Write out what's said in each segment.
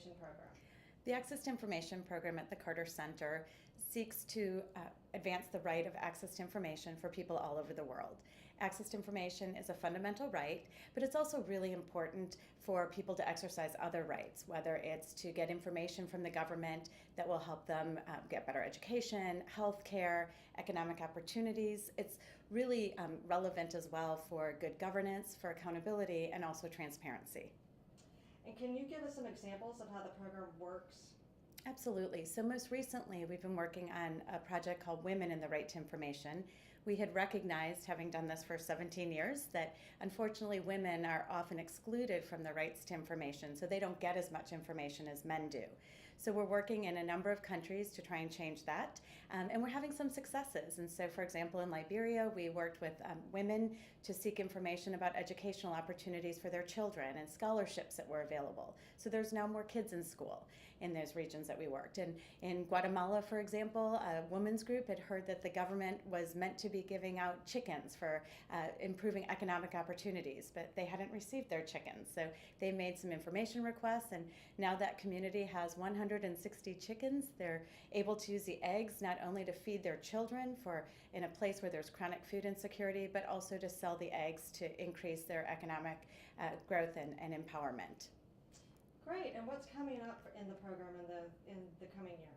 Information Program? The Access to Information program at the Carter Center seeks to advance the right of access to information for people all over the world. Access to information is a fundamental right, but it's also really important for people to exercise other rights, whether it's to get information from the government that will help them get better education, health care, economic opportunities. It's really relevant as well for good governance, for accountability, and also transparency. And can you give us some examples of how the program works? Absolutely. So most recently, we've been working on a project called Women in the Right to Information. We had recognized, having done this for 17 years, that unfortunately women are often excluded from the rights to information, so they don't get as much information as men do. So we're working in a number of countries to try and change that, and we're having some successes. And so, for example, in Liberia, we worked with women to seek information about educational opportunities for their children and scholarships that were available. So there's now more kids in school in those regions that we worked. And in Guatemala, for example, a women's group had heard that the government was meant to be giving out chickens for improving economic opportunities, but they hadn't received their chickens. So they made some information requests, and now that community has 160 chickens. They're able to use the eggs not only to feed their children in a place where there's chronic food insecurity, but also to sell the eggs to increase their economic growth and empowerment. Great. And what's coming up in the program in the coming year?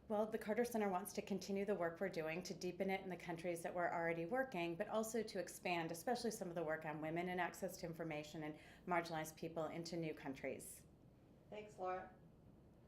Well, the Carter Center wants to continue the work we're doing to deepen it in the countries that we're already working, but also to expand, especially some of the work on women and access to information and marginalized people into new countries. Thanks, Laura.